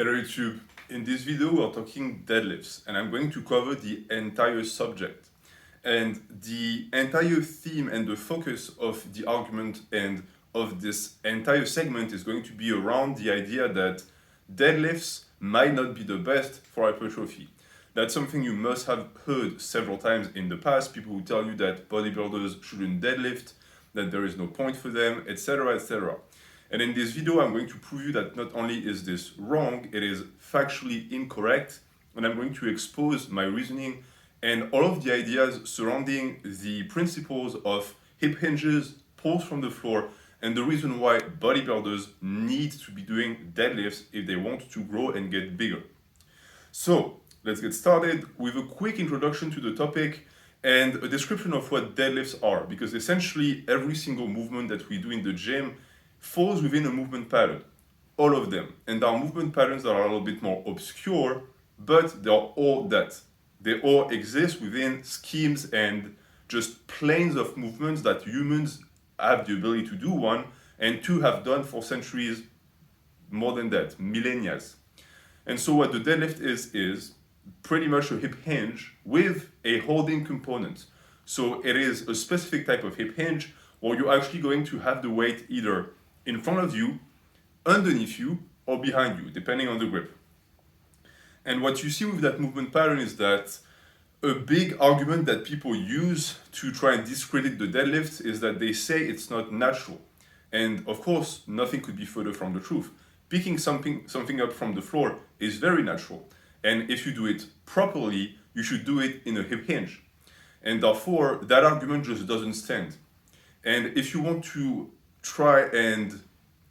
Hello YouTube. In this video we are talking deadlifts and I'm going to cover the entire subject. And the entire theme and the focus of the argument and of this entire segment is going to be around the idea that deadlifts might not be the best for hypertrophy. That's something you must have heard several times in the past. People who tell you that bodybuilders shouldn't deadlift, that there is no point for them, etc., etc. And in this video, I'm going to prove you that not only is this wrong, it is factually incorrect, and I'm going to expose my reasoning and all of the ideas surrounding the principles of hip hinges, pulls from the floor, and the reason why bodybuilders need to be doing deadlifts if they want to grow and get bigger. So let's get started with a quick introduction to the topic and a description of what deadlifts are, because essentially every single movement that we do in the gym falls within a movement pattern, all of them. And there are movement patterns that are a little bit more obscure, but they are all that. They all exist within schemes and just planes of movements that humans have the ability to do, one, and two, have done for centuries, more than that, millennia. And so what the deadlift is pretty much a hip hinge with a holding component. So it is a specific type of hip hinge where you're actually going to have the weight either in front of you, underneath you, or behind you, depending on the grip. And what you see with that movement pattern is that a big argument that people use to try and discredit the deadlift is that they say it's not natural. And of course, nothing could be further from the truth. Picking something up from the floor is very natural. And if you do it properly, you should do it in a hip hinge. And therefore, that argument just doesn't stand. And if you want to try and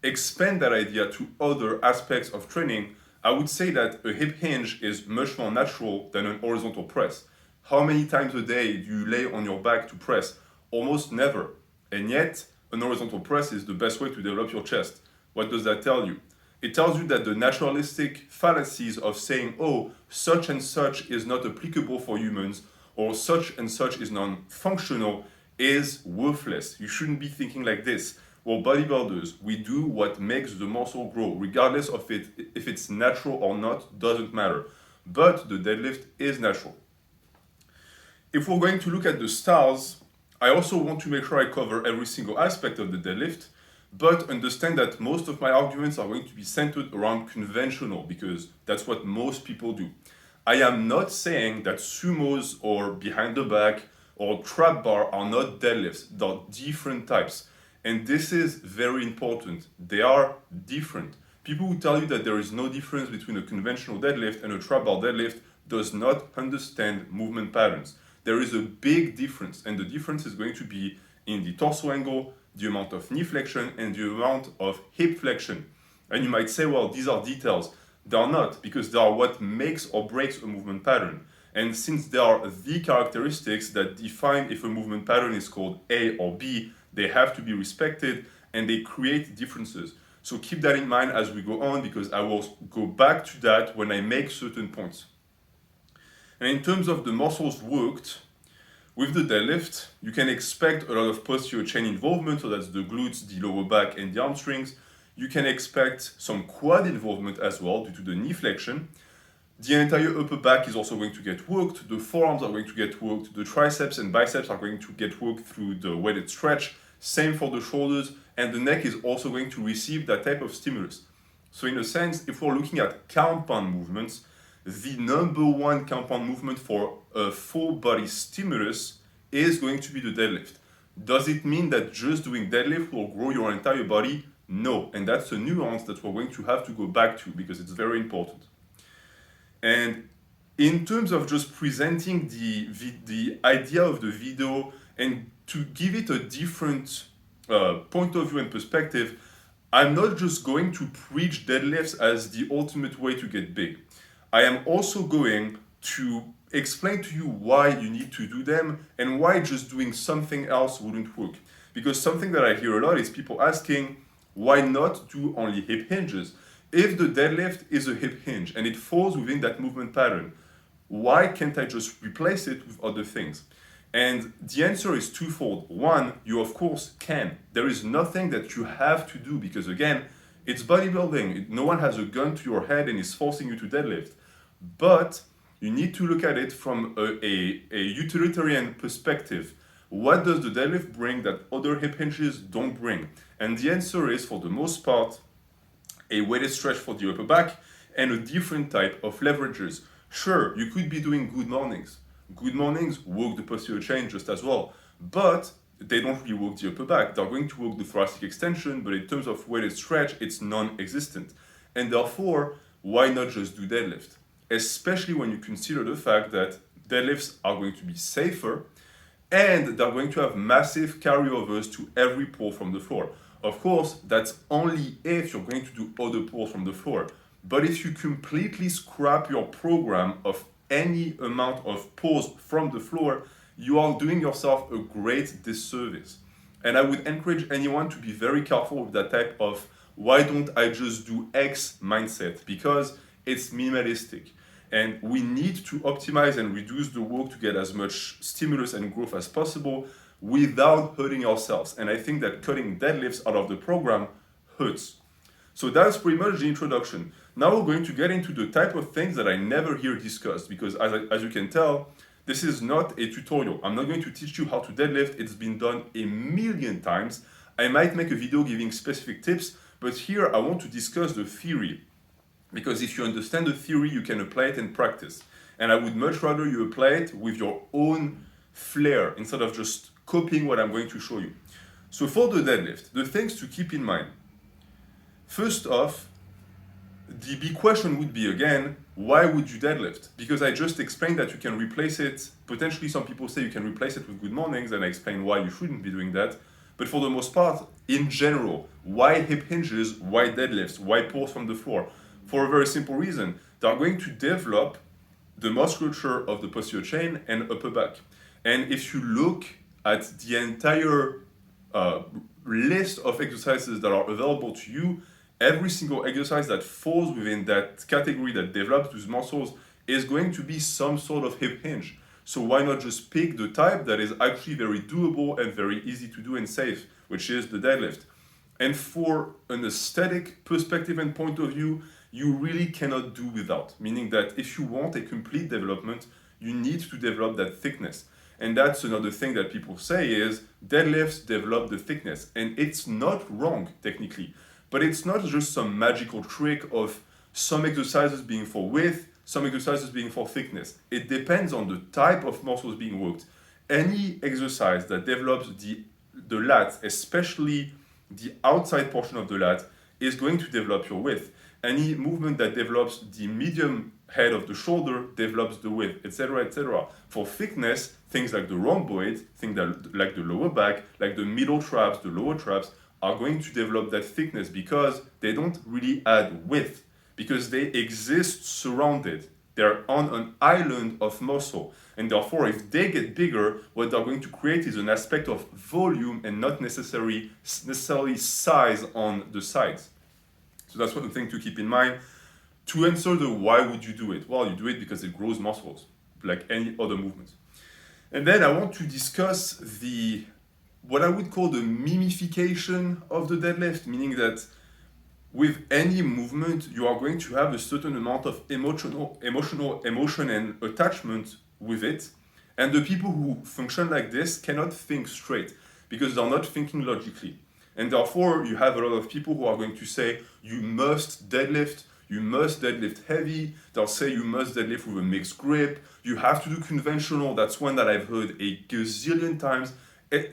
expand that idea to other aspects of training, I would say that a hip hinge is much more natural than an horizontal press. How many times a day do you lay on your back to press? Almost never. And yet, an horizontal press is the best way to develop your chest. What does that tell you? It tells you that the naturalistic fallacies of saying, oh, such and such is not applicable for humans, or such and such is non-functional, is worthless. You shouldn't be thinking like this. Well, bodybuilders, we do what makes the muscle grow, regardless of it, if it's natural or not, doesn't matter. But the deadlift is natural. If we're going to look at the styles, I also want to make sure I cover every single aspect of the deadlift, but understand that most of my arguments are going to be centered around conventional, because that's what most people do. I am not saying that sumos or behind the back or trap bar are not deadlifts. There are different types. And this is very important. They are different. People who tell you that there is no difference between a conventional deadlift and a trap bar deadlift does not understand movement patterns. There is a big difference, and the difference is going to be in the torso angle, the amount of knee flexion, and the amount of hip flexion. And you might say, well, these are details. They are not, because they are what makes or breaks a movement pattern. And since they are the characteristics that define if a movement pattern is called A or B, they have to be respected and they create differences. So keep that in mind as we go on, because I will go back to that when I make certain points. And in terms of the muscles worked, with the deadlift, you can expect a lot of posterior chain involvement, so that's the glutes, the lower back, and the hamstrings. You can expect some quad involvement as well due to the knee flexion. The entire upper back is also going to get worked, the forearms are going to get worked, the triceps and biceps are going to get worked through the weighted stretch, same for the shoulders, and the neck is also going to receive that type of stimulus. So in a sense, if we're looking at compound movements, the number one compound movement for a full body stimulus is going to be the deadlift. Does it mean that just doing deadlift will grow your entire body? No, and that's a nuance that we're going to have to go back to because it's very important. And in terms of just presenting the idea of the video and to give it a different point of view and perspective, I'm not just going to preach deadlifts as the ultimate way to get big. I am also going to explain to you why you need to do them and why just doing something else wouldn't work. Because something that I hear a lot is people asking, why not do only hip hinges? If the deadlift is a hip hinge and it falls within that movement pattern, why can't I just replace it with other things? And the answer is twofold. One, you of course can. There is nothing that you have to do because again, It's bodybuilding. No one has a gun to your head and is forcing you to deadlift. But you need to look at it from a utilitarian perspective. What does the deadlift bring that other hip hinges don't bring? And the answer is, for the most part, a weighted stretch for the upper back and a different type of leverages. Sure, you could be doing good mornings. Good mornings work the posterior chain just as well, but they don't really work the upper back. They're going to work the thoracic extension, but in terms of weighted stretch, it's non-existent. And therefore, why not just do deadlift? Especially when you consider the fact that deadlifts are going to be safer and they're going to have massive carryovers to every pull from the floor. Of course, that's only if you're going to do other pulls from the floor. But if you completely scrap your program of any amount of pulls from the floor, you are doing yourself a great disservice. And I would encourage anyone to be very careful with that type of why don't I just do X mindset, because it's minimalistic. And we need to optimize and reduce the work to get as much stimulus and growth as possible without hurting ourselves. And I think that cutting deadlifts out of the program hurts. So that's pretty much the introduction. Now we're going to get into the type of things that I never hear discussed, because as you can tell, this is not a tutorial. I'm not going to teach you how to deadlift. It's been done a million times. I might make a video giving specific tips, but here I want to discuss the theory. Because if you understand the theory, you can apply it in practice. And I would much rather you apply it with your own flair instead of just copying what I'm going to show you. So for the deadlift, the things to keep in mind. First off, the big question would be again, why would you deadlift? Because I just explained that you can replace it. Potentially some people say you can replace it with good mornings, and I explain why you shouldn't be doing that. But for the most part, in general, why hip hinges, why deadlifts, why pulls from the floor? For a very simple reason. They're going to develop the musculature of the posterior chain and upper back. And if you look at the entire list of exercises that are available to you, every single exercise that falls within that category that develops those muscles is going to be some sort of hip hinge. So why not just pick the type that is actually very doable and very easy to do and safe, which is the deadlift. And for an aesthetic perspective and point of view, you really cannot do without. Meaning that if you want a complete development, you need to develop that thickness. And that's another thing that people say is deadlifts develop the thickness. And it's not wrong, technically. But it's not just some magical trick of some exercises being for width, some exercises being for thickness. It depends on the type of muscles being worked. Any exercise that develops the lats, especially the outside portion of the lat, is going to develop your width. Any movement that develops the medium head of the shoulder develops the width, etc., etc. For thickness, things like the rhomboid, things like the lower back, like the middle traps, the lower traps, are going to develop that thickness because they don't really add width, because they exist surrounded. They're on an island of muscle. And therefore, if they get bigger, what they're going to create is an aspect of volume and not necessarily size on the sides. So that's one thing to keep in mind. To answer the why would you do it? Well, you do it because it grows muscles, like any other movement. And then I want to discuss what I would call the mimification of the deadlift, meaning that with any movement, you are going to have a certain amount of emotion and attachment with it. And the people who function like this cannot think straight because they're not thinking logically. And therefore, you have a lot of people who are going to say, you must deadlift heavy. They'll say you must deadlift with a mixed grip. You have to do conventional. That's one that I've heard a gazillion times.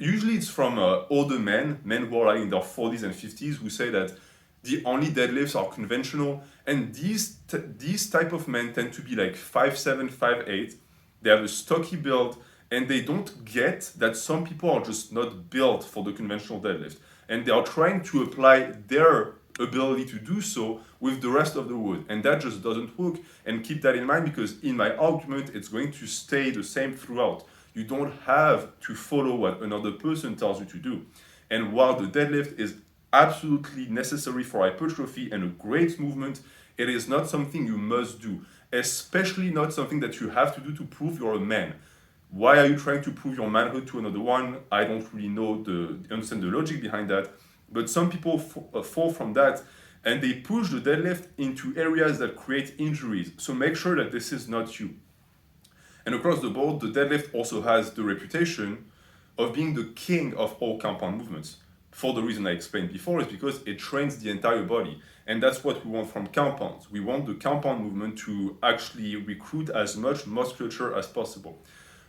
Usually it's from older men who are like in their 40s and 50s, who say that the only deadlifts are conventional. And these type of men tend to be like 5'7", 5'8". They have a stocky build, and they don't get that some people are just not built for the conventional deadlift. And they are trying to apply their ability to do so with the rest of the wood. And that just doesn't work. And keep that in mind, because in my argument, it's going to stay the same throughout. You don't have to follow what another person tells you to do. And while the deadlift is absolutely necessary for hypertrophy and a great movement, it is not something you must do, especially not something that you have to do to prove you're a man. Why are you trying to prove your manhood to another one? I don't really understand the logic behind that, but some people fall from that. and they push the deadlift into areas that create injuries. So make sure that this is not you. And across the board, the deadlift also has the reputation of being the king of all compound movements. For the reason I explained before, is because it trains the entire body. And that's what we want from compounds. We want the compound movement to actually recruit as much musculature as possible.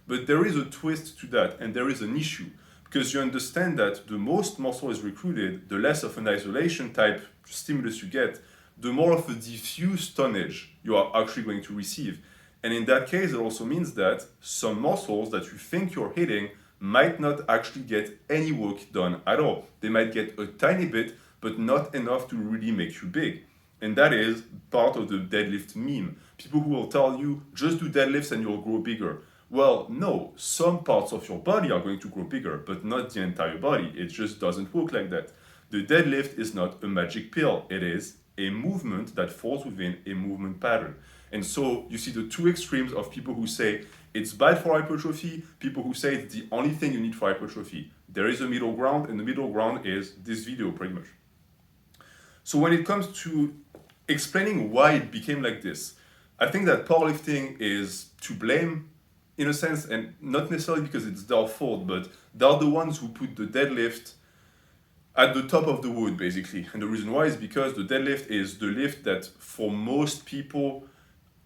But there is a twist to that, and there is an issue. Because you understand that the most muscle is recruited, the less of an isolation type stimulus you get, the more of a diffuse tonnage you are actually going to receive. And in that case, it also means that some muscles that you think you're hitting might not actually get any work done at all. They might get a tiny bit, but not enough to really make you big. And that is part of the deadlift meme. People who will tell you, just do deadlifts and you'll grow bigger. Well, no, some parts of your body are going to grow bigger, but not the entire body. It just doesn't work like that. The deadlift is not a magic pill. It is a movement that falls within a movement pattern. And so you see the two extremes of people who say it's bad for hypertrophy, people who say it's the only thing you need for hypertrophy. There is a middle ground, and the middle ground is this video pretty much. So when it comes to explaining why it became like this, I think that powerlifting is to blame in a sense, and not necessarily because it's their fault, but they're the ones who put the deadlift at the top of the wood, basically. And the reason why is because the deadlift is the lift that, for most people,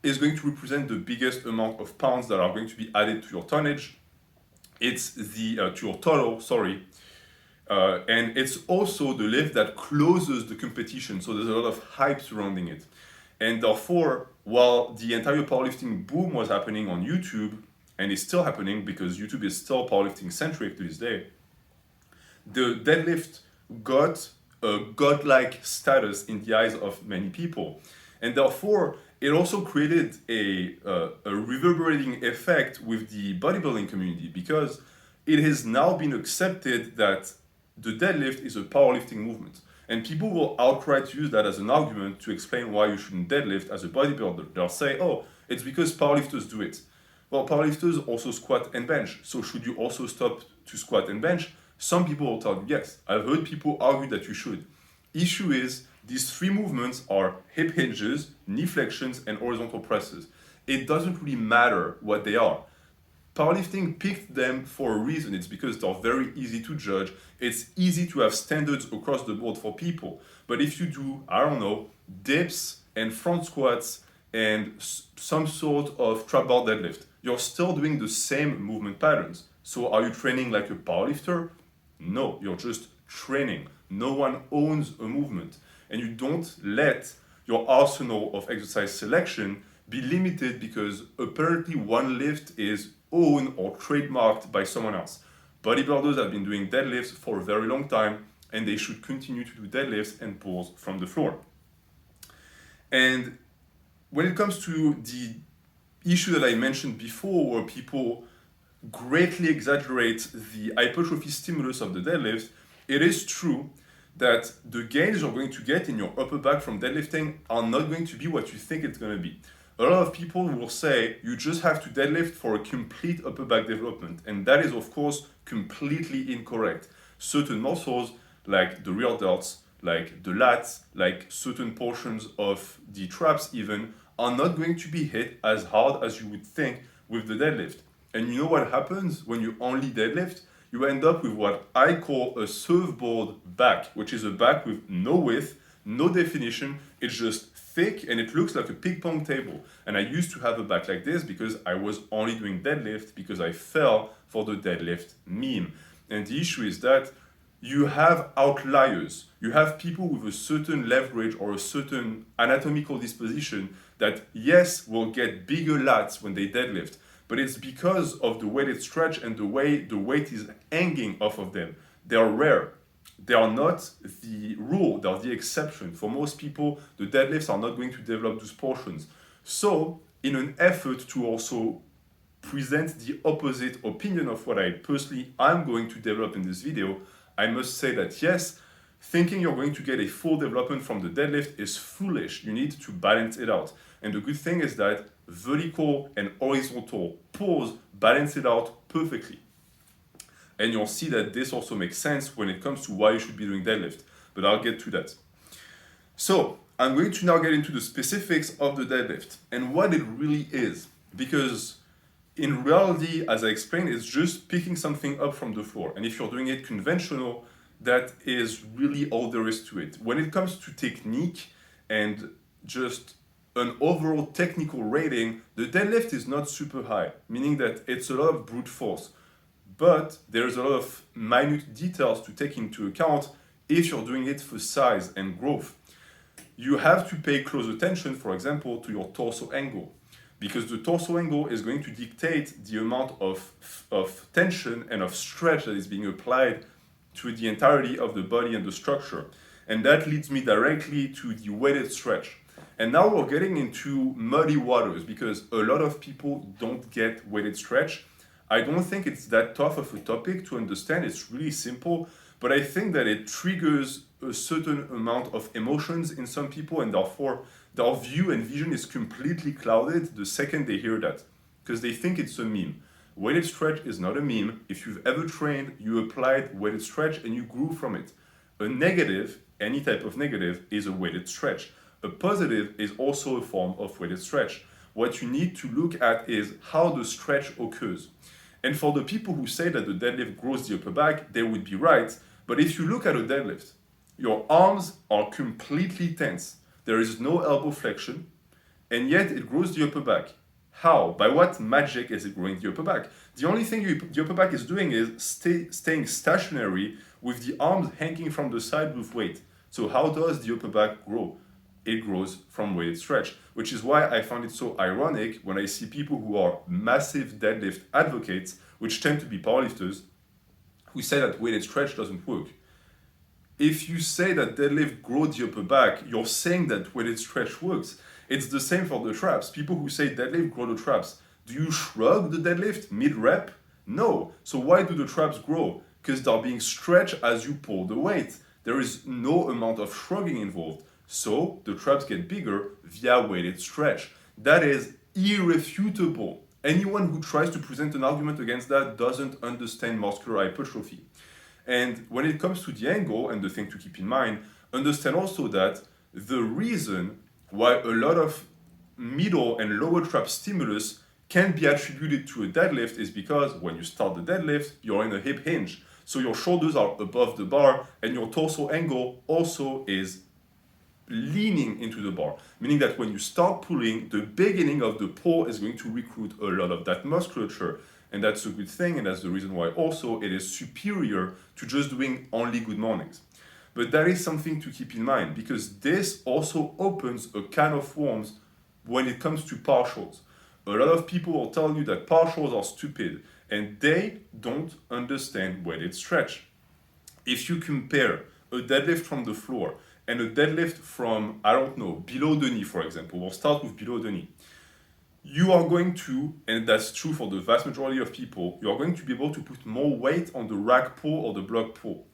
is going to represent the biggest amount of pounds that are going to be added to your tonnage. It's the to your total, sorry. And it's also the lift that closes the competition, so there's a lot of hype surrounding it. And therefore, while the entire powerlifting boom was happening on YouTube, and is still happening because YouTube is still powerlifting centric to this day, the deadlift got a godlike status in the eyes of many people. And therefore, it also created a reverberating effect with the bodybuilding community, because it has now been accepted that the deadlift is a powerlifting movement. And people will outright use that as an argument to explain why you shouldn't deadlift as a bodybuilder. They'll say, oh, it's because powerlifters do it. Well, powerlifters also squat and bench, so should you also stop to squat and bench? Some people will tell you yes. I've heard people argue that you should. Issue is, these three movements are hip hinges, knee flexions, and horizontal presses. It doesn't really matter what they are. Powerlifting picked them for a reason. It's because they're very easy to judge. It's easy to have standards across the board for people. But if you do, I don't know, dips and front squats and some sort of trap bar deadlift, you're still doing the same movement patterns. So are you training like a powerlifter? No, you're just training. No one owns a movement. And you don't let your arsenal of exercise selection be limited because apparently one lift is owned or trademarked by someone else. Bodybuilders have been doing deadlifts for a very long time, and they should continue to do deadlifts and pulls from the floor. And when it comes to the issue that I mentioned before, where people greatly exaggerate the hypertrophy stimulus of the deadlift, it is true that the gains you're going to get in your upper back from deadlifting are not going to be what you think it's going to be. A lot of people will say you just have to deadlift for a complete upper back development, and that is of course completely incorrect. Certain muscles, like the rear delts, like the lats, like certain portions of the traps even, are not going to be hit as hard as you would think with the deadlift. And you know what happens when you only deadlift? You end up with what I call a surfboard back, which is a back with no width, no definition. It's just thick and it looks like a ping pong table. And I used to have a back like this because I was only doing deadlift because I fell for the deadlift meme. And the issue is that you have outliers. You have people with a certain leverage or a certain anatomical disposition that, yes, will get bigger lats when they deadlift, but it's because of the way they stretch and the way the weight is hanging off of them. They are rare. They are not the rule, they are the exception. For most people, the deadlifts are not going to develop those portions. So, in an effort to also present the opposite opinion of what I personally am going to develop in this video, I must say that yes, thinking you're going to get a full development from the deadlift is foolish. You need to balance it out. And the good thing is that vertical and horizontal pulls balance it out perfectly. And you'll see that this also makes sense when it comes to why you should be doing deadlift. But I'll get to that. So I'm going to now get into the specifics of the deadlift and what it really is. Because in reality, as I explained, it's just picking something up from the floor. And if you're doing it conventional, that is really all there is to it. When it comes to technique and just an overall technical rating, the deadlift is not super high, meaning that it's a lot of brute force. But there's a lot of minute details to take into account if you're doing it for size and growth. You have to pay close attention, for example, to your torso angle, because the torso angle is going to dictate the amount of tension and of stretch that is being applied to the entirety of the body and the structure. And that leads me directly to the weighted stretch. And now we're getting into muddy waters because a lot of people don't get weighted stretch. I don't think it's that tough of a topic to understand. It's really simple, but I think that it triggers a certain amount of emotions in some people, and therefore their view and vision is completely clouded the second they hear that, because they think it's a meme. Weighted stretch is not a meme. If you've ever trained, you applied weighted stretch and you grew from it. A negative, any type of negative, is a weighted stretch. A positive is also a form of weighted stretch. What you need to look at is how the stretch occurs. And for the people who say that the deadlift grows the upper back, they would be right. But if you look at a deadlift, your arms are completely tense. There is no elbow flexion, and yet it grows the upper back. How? By what magic is it growing the upper back? The only thing the upper back is doing is staying stationary with the arms hanging from the side with weight. So how does the upper back grow? It grows from weighted stretch, which is why I find it so ironic when I see people who are massive deadlift advocates, which tend to be powerlifters, who say that weighted stretch doesn't work. If you say that deadlift grows the upper back, you're saying that weighted stretch works. It's the same for the traps. People who say deadlift grow the traps. Do you shrug the deadlift mid-rep? No. So why do the traps grow? Because they're being stretched as you pull the weight. There is no amount of shrugging involved. So the traps get bigger via weighted stretch. That is irrefutable. Anyone who tries to present an argument against that doesn't understand muscular hypertrophy. And when it comes to the angle, and the thing to keep in mind, understand also that the reason why a lot of middle and lower trap stimulus can be attributed to a deadlift is because when you start the deadlift, you're in a hip hinge. So your shoulders are above the bar and your torso angle also is leaning into the bar, meaning that when you start pulling, the beginning of the pull is going to recruit a lot of that musculature. And that's a good thing, and that's the reason why also it is superior to just doing only good mornings. But that is something to keep in mind, because this also opens a can of worms when it comes to partials. A lot of people will tell you that partials are stupid, and they don't understand weighted stretch. If you compare a deadlift from the floor and a deadlift from, I don't know, below the knee, for example, we'll start with below the knee. You are going to, and that's true for the vast majority of people, you are going to be able to put more weight on the rack pull or the block pull.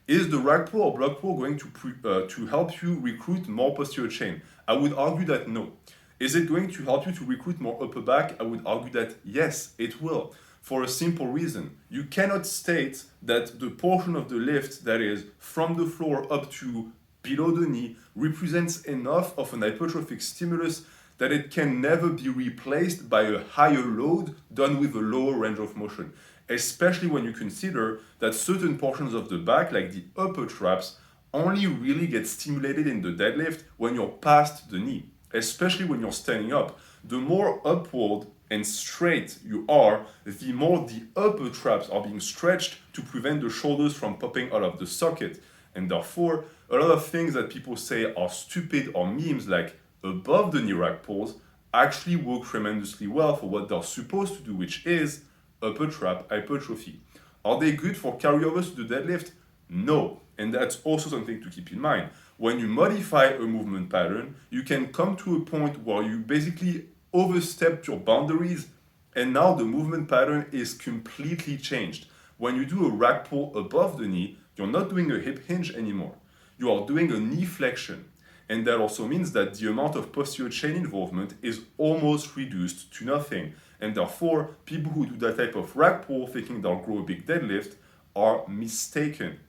Is the rack pull or block pull going to help you recruit more posterior chain? I would argue that no. Is it going to help you to recruit more upper back? I would argue that yes, it will. For a simple reason. You cannot state that the portion of the lift that is from the floor up to below the knee represents enough of an hypertrophic stimulus that it can never be replaced by a higher load done with a lower range of motion. Especially when you consider that certain portions of the back, like the upper traps, only really get stimulated in the deadlift when you're past the knee, especially when you're standing up. The more upward and straight you are, the more the upper traps are being stretched to prevent the shoulders from popping out of the socket. And therefore, a lot of things that people say are stupid or memes, like above the knee rack pulls, actually work tremendously well for what they're supposed to do, which is upper trap hypertrophy. Are they good for carryovers to the deadlift? No. And that's also something to keep in mind. When you modify a movement pattern, you can come to a point where you basically overstepped your boundaries and now the movement pattern is completely changed. When you do a rack pull above the knee, you're not doing a hip hinge anymore. You are doing a knee flexion. And that also means that the amount of posterior chain involvement is almost reduced to nothing. And therefore, people who do that type of rack pull thinking they'll grow a big deadlift are mistaken.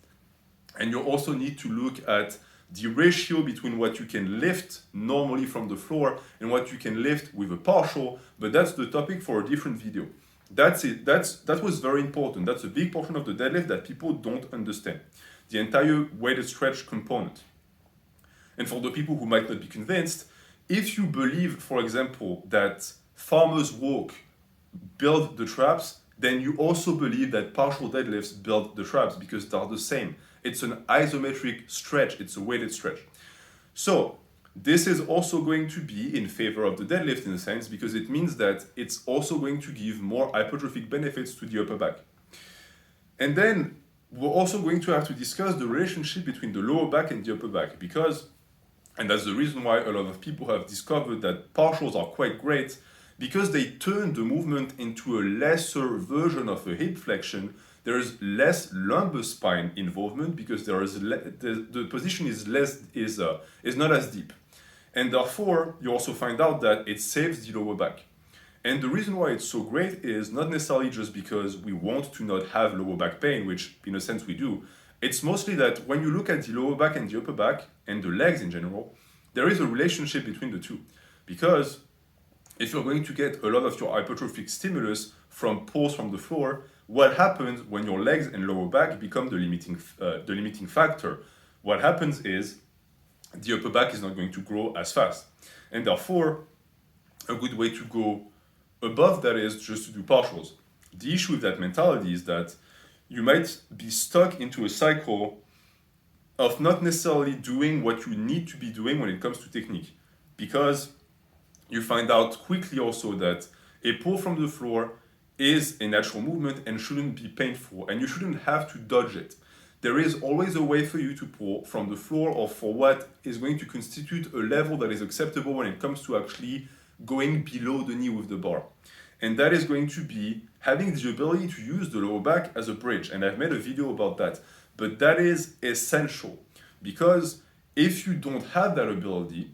And you also need to look at the ratio between what you can lift normally from the floor and what you can lift with a partial, but that's the topic for a different video. That's it. That was very important. That's a big portion of the deadlift that people don't understand. The entire weighted stretch component. And for the people who might not be convinced, if you believe, for example, that farmers walk build the traps, then you also believe that partial deadlifts build the traps because they're the same. It's an isometric stretch, it's a weighted stretch. So this is also going to be in favor of the deadlift in a sense because it means that it's also going to give more hypertrophic benefits to the upper back. And then we're also going to have to discuss the relationship between the lower back and the upper back because, and that's the reason why a lot of people have discovered that partials are quite great, because they turn the movement into a lesser version of a hip flexion. There is less lumbar spine involvement because there is the position is not as deep, and therefore you also find out that it saves the lower back. And the reason why it's so great is not necessarily just because we want to not have lower back pain, which in a sense we do. It's mostly that when you look at the lower back and the upper back and the legs in general, there is a relationship between the two, because if you're going to get a lot of your hypertrophic stimulus from pulls from the floor, what happens when your legs and lower back become the limiting factor? What happens is the upper back is not going to grow as fast. And therefore, a good way to go above that is just to do partials. The issue with that mentality is that you might be stuck into a cycle of not necessarily doing what you need to be doing when it comes to technique, because you find out quickly also that a pull from the floor is a natural movement and shouldn't be painful, and you shouldn't have to dodge it. There is always a way for you to pull from the floor or for what is going to constitute a level that is acceptable when it comes to actually going below the knee with the bar. And that is going to be having the ability to use the lower back as a bridge. And I've made a video about that. But that is essential, because if you don't have that ability,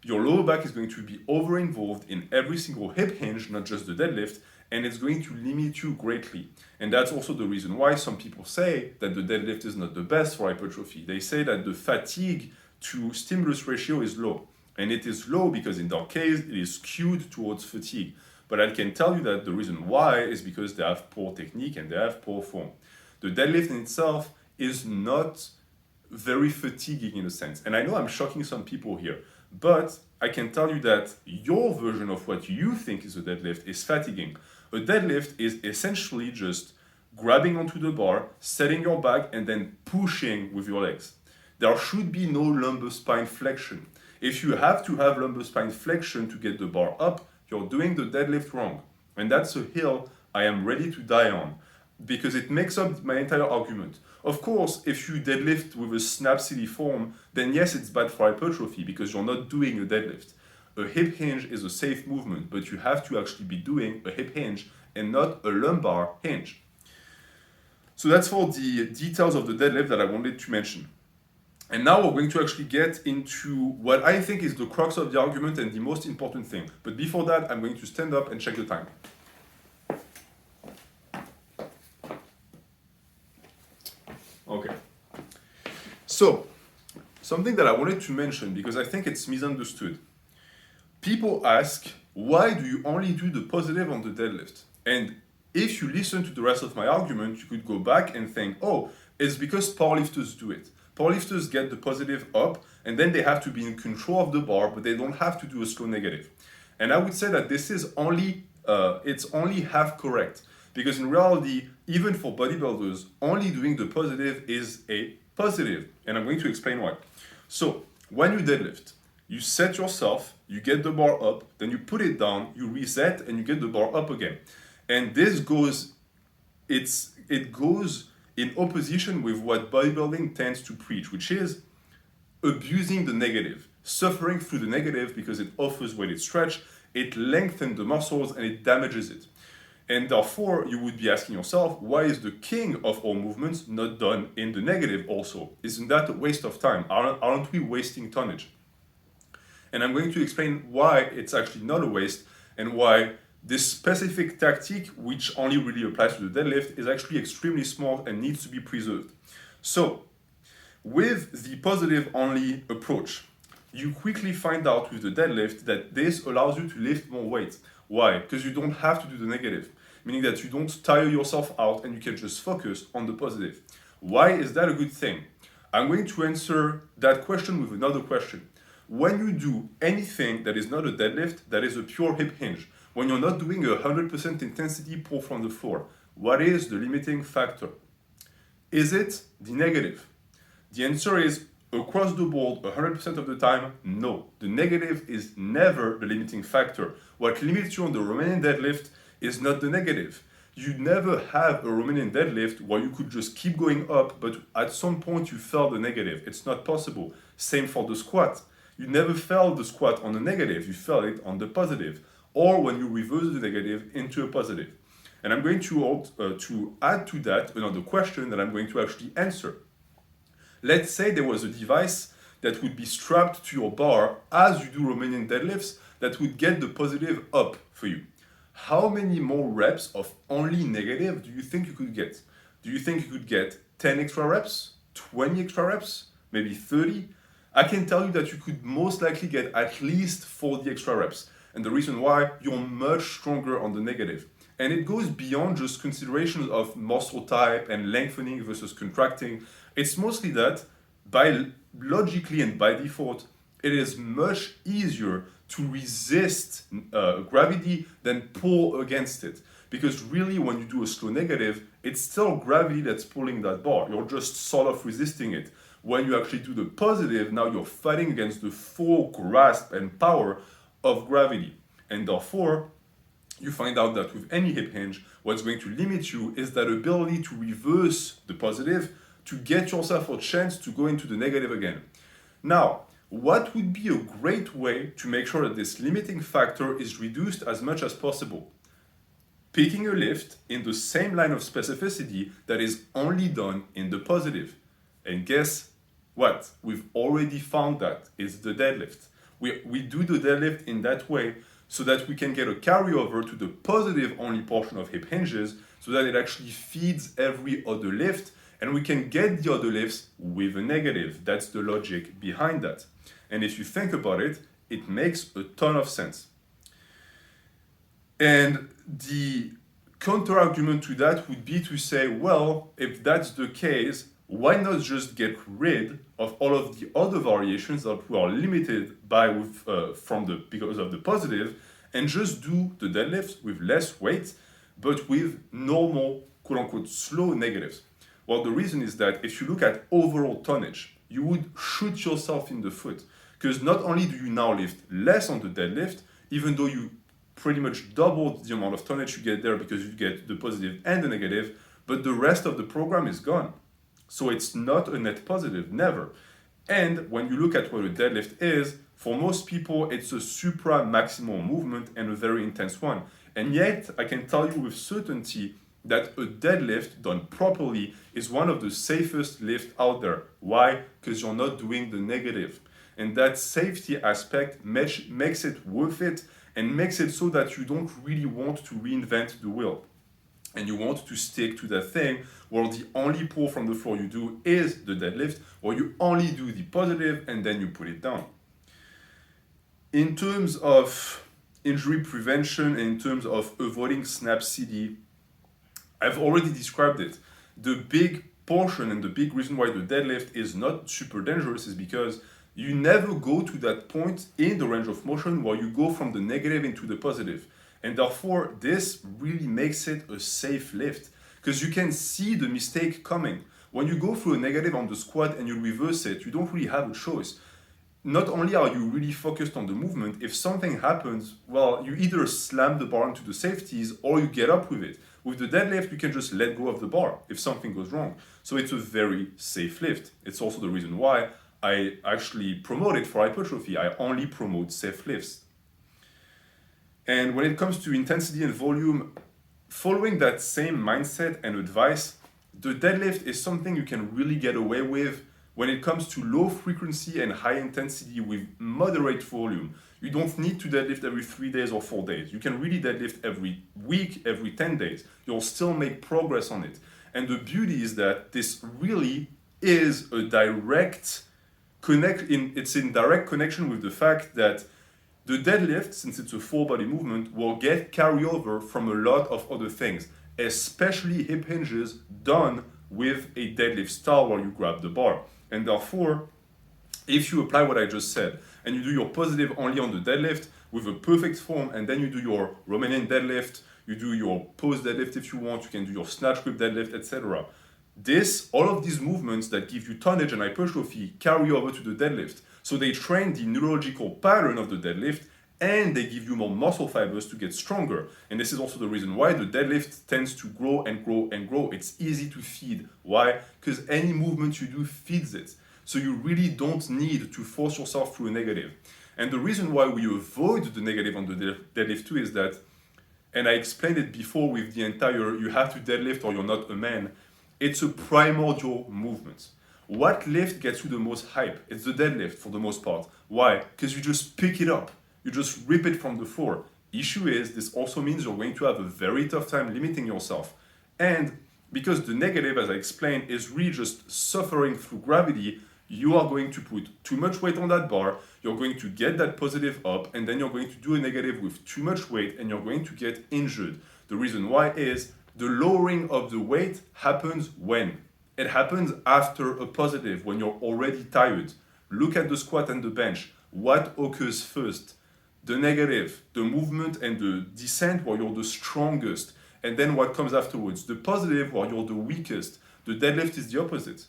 your lower back is going to be over-involved in every single hip hinge, not just the deadlift, and it's going to limit you greatly. And that's also the reason why some people say that the deadlift is not the best for hypertrophy. They say that the fatigue to stimulus ratio is low. And it is low because in their case, it is skewed towards fatigue. But I can tell you that the reason why is because they have poor technique and they have poor form. The deadlift in itself is not very fatiguing in a sense. And I know I'm shocking some people here, but I can tell you that your version of what you think is a deadlift is fatiguing. A deadlift is essentially just grabbing onto the bar, setting your back, and then pushing with your legs. There should be no lumbar spine flexion. If you have to have lumbar spine flexion to get the bar up, you're doing the deadlift wrong. And that's a hill I am ready to die on, because it makes up my entire argument. Of course, if you deadlift with a snap city form, then yes, it's bad for hypertrophy because you're not doing a deadlift. A hip hinge is a safe movement, but you have to actually be doing a hip hinge and not a lumbar hinge. So that's for the details of the deadlift that I wanted to mention. And now we're going to actually get into what I think is the crux of the argument and the most important thing. But before that, I'm going to stand up and check the time. Okay. So, something that I wanted to mention because I think it's misunderstood. People ask, why do you only do the positive on the deadlift? And if you listen to the rest of my argument, you could go back and think, oh, it's because powerlifters do it. Powerlifters get the positive up and then they have to be in control of the bar, but they don't have to do a slow negative. And I would say that this is it's only half correct, because in reality, even for bodybuilders, only doing the positive is a positive. And I'm going to explain why. So when you deadlift, you set yourself, you get the bar up, then you put it down, you reset, and you get the bar up again. And this goes, it goes in opposition with what bodybuilding tends to preach, which is abusing the negative, suffering through the negative because it offers weighted stretch, it lengthens the muscles, and it damages it. And therefore, you would be asking yourself, why is the king of all movements not done in the negative also? Isn't that a waste of time? Aren't we wasting tonnage? And I'm going to explain why it's actually not a waste and why this specific tactic, which only really applies to the deadlift, is actually extremely smart and needs to be preserved. So, With the positive only approach, you quickly find out with the deadlift that this allows you to lift more weight. Why? Because you don't have to do the negative, meaning that you don't tire yourself out and you can just focus on the positive. Why is that a good thing? I'm going to answer that question with another question. When you do anything that is not a deadlift, that is a pure hip hinge, when you're not doing a 100% intensity pull from the floor, what is the limiting factor? Is it the negative? The answer is across the board, 100% of the time, no. The negative is never the limiting factor. What limits you on the Romanian deadlift is not the negative. You never have a Romanian deadlift where you could just keep going up, but at some point you felt the negative. It's not possible. Same for the squat. You never felt the squat on the negative, you felt it on the positive, or when you reverse the negative into a positive. And I'm going to add to that another question that I'm going to actually answer. Let's say there was a device that would be strapped to your bar as you do Romanian deadlifts that would get the positive up for you. How many more reps of only negative do you think you could get? Do you think you could get 10 extra reps, 20 extra reps, maybe 30? I can tell you that you could most likely get at least 40 extra reps. And the reason why, you're much stronger on the negative. And it goes beyond just considerations of muscle type and lengthening versus contracting. It's mostly that, logically and by default, it is much easier to resist gravity than pull against it. Because really, when you do a slow negative, it's still gravity that's pulling that bar. You're just sort of resisting it. When you actually do the positive, now you're fighting against the full grasp and power of gravity. And therefore, you find out that with any hip hinge, what's going to limit you is that ability to reverse the positive to get yourself a chance to go into the negative again. Now, what would be a great way to make sure that this limiting factor is reduced as much as possible? Picking a lift in the same line of specificity that is only done in the positive. And guess what? We've already found that is the deadlift. We do the deadlift in that way so that we can get a carryover to the positive only portion of hip hinges so that it actually feeds every other lift and we can get the other lifts with a negative. That's the logic behind that. And if you think about it, it makes a ton of sense. And the counter argument to that would be to say, well, if that's the case, why not just get rid of all of the other variations that we are limited by because of the positive and just do the deadlifts with less weight, but with normal, quote unquote, slow negatives? Well, the reason is that if you look at overall tonnage, you would shoot yourself in the foot because not only do you now lift less on the deadlift, even though you pretty much doubled the amount of tonnage you get there because you get the positive and the negative, but the rest of the program is gone. So it's not a net positive, never. And when you look at what a deadlift is, for most people, it's a supra-maximal movement and a very intense one. And yet, I can tell you with certainty that a deadlift done properly is one of the safest lifts out there. Why? Because you're not doing the negative. And that safety aspect makes it worth it and makes it so that you don't really want to reinvent the wheel. And you want to stick to that thing where the only pull from the floor you do is the deadlift, or you only do the positive and then you put it down. In terms of injury prevention and in terms of avoiding snap CD, I've already described it. The big portion and the big reason why the deadlift is not super dangerous is because you never go to that point in the range of motion where you go from the negative into the positive. And therefore, this really makes it a safe lift because you can see the mistake coming. When you go through a negative on the squat and you reverse it, you don't really have a choice. Not only are you really focused on the movement, if something happens, well, you either slam the bar into the safeties or you get up with it. With the deadlift, you can just let go of the bar if something goes wrong. So it's a very safe lift. It's also the reason why I actually promote it for hypertrophy. I only promote safe lifts. And when it comes to intensity and volume, following that same mindset and advice, the deadlift is something you can really get away with when it comes to low frequency and high intensity with moderate volume. You don't need to deadlift every 3 days or 4 days. You can really deadlift every week, every 10 days. You'll still make progress on it. And the beauty is that this really is a direct it's in direct connection with the fact that the deadlift, since it's a full body movement, will get carryover from a lot of other things, especially hip hinges done with a deadlift style where you grab the bar. And therefore, if you apply what I just said and you do your positive only on the deadlift with a perfect form, and then you do your Romanian deadlift, you do your pose deadlift if you want, you can do your snatch grip deadlift, etc. All of these movements that give you tonnage and hypertrophy carry over to the deadlift. So they train the neurological pattern of the deadlift and they give you more muscle fibers to get stronger. And this is also the reason why the deadlift tends to grow and grow and grow. It's easy to feed. Why? Because any movement you do feeds it. So you really don't need to force yourself through a negative. And the reason why we avoid the negative on the deadlift too is that, and I explained it before with the entire you have to deadlift or you're not a man, it's a primordial movement. What lift gets you the most hype? It's the deadlift for the most part. Why? Because you just pick it up. You just rip it from the floor. Issue is, this also means you're going to have a very tough time limiting yourself. And because the negative, as I explained, is really just suffering through gravity, you are going to put too much weight on that bar, you're going to get that positive up, and then you're going to do a negative with too much weight, and you're going to get injured. The reason why is the lowering of the weight happens when? It happens after a positive, when you're already tired. Look at the squat and the bench. What occurs first? The negative, the movement and the descent where you're the strongest. And then what comes afterwards? The positive where you're the weakest. The deadlift is the opposite.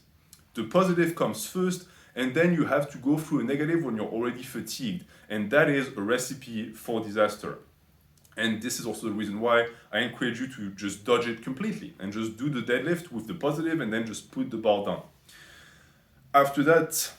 The positive comes first, and then you have to go through a negative when you're already fatigued. And that is a recipe for disaster. And this is also the reason why I encourage you to just dodge it completely and just do the deadlift with the positive and then just put the bar down. After that,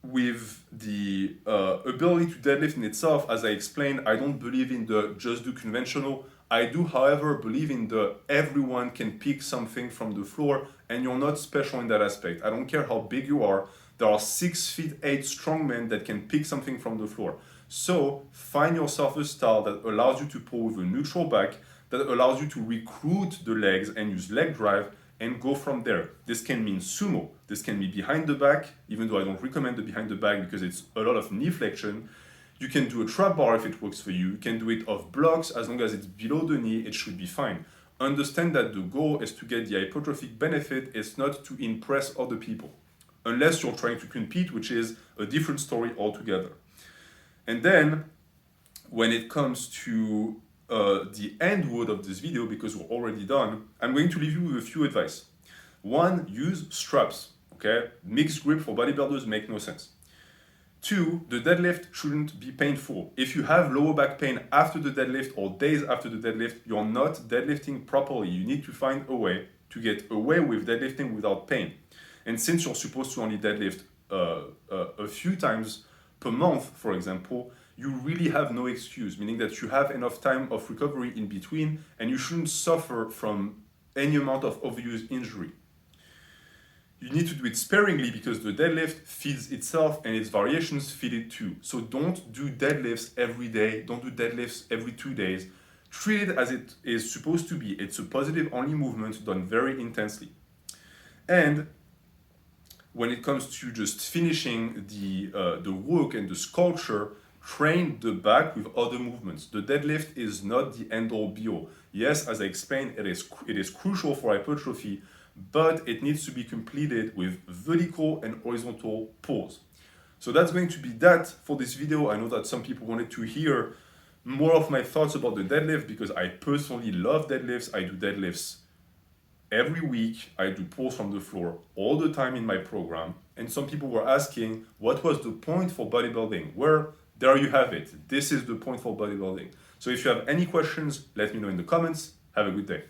with the ability to deadlift in itself, as I explained, I don't believe in the just do conventional. I do, however, believe in the everyone can pick something from the floor and you're not special in that aspect. I don't care how big you are. There are 6'8" strong men that can pick something from the floor. So find yourself a style that allows you to pull with a neutral back, that allows you to recruit the legs and use leg drive and go from there. This can mean sumo. This can be behind the back, even though I don't recommend the behind the back because it's a lot of knee flexion. You can do a trap bar if it works for you. You can do it off blocks. As long as it's below the knee, it should be fine. Understand that the goal is to get the hypertrophic benefit. It's not to impress other people. Unless you're trying to compete, which is a different story altogether. And then, when it comes to the end word of this video, because we're already done, I'm going to leave you with a few advice. One, use straps, okay? Mixed grip for bodybuilders make no sense. Two, the deadlift shouldn't be painful. If you have lower back pain after the deadlift or days after the deadlift, you're not deadlifting properly. You need to find a way to get away with deadlifting without pain. And since you're supposed to only deadlift a few times per month, for example, you really have no excuse, meaning that you have enough time of recovery in between and you shouldn't suffer from any amount of overuse injury. You need to do it sparingly because the deadlift feeds itself and its variations feed it too. So don't do deadlifts every day, don't do deadlifts every 2 days. Treat it as it is supposed to be. It's a positive only movement done very intensely. And when it comes to just finishing the work and the sculpture, train the back with other movements. The deadlift is not the end-all be-all. Yes, as I explained, it is crucial for hypertrophy, but it needs to be completed with vertical and horizontal pulls. So that's going to be that for this video. I know that some people wanted to hear more of my thoughts about the deadlift because I personally love deadlifts. I do deadlifts every week. I do pulls from the floor all the time in my program. And some people were asking, what was the point for bodybuilding? Well, there you have it. This is the point for bodybuilding. So if you have any questions, let me know in the comments. Have a good day.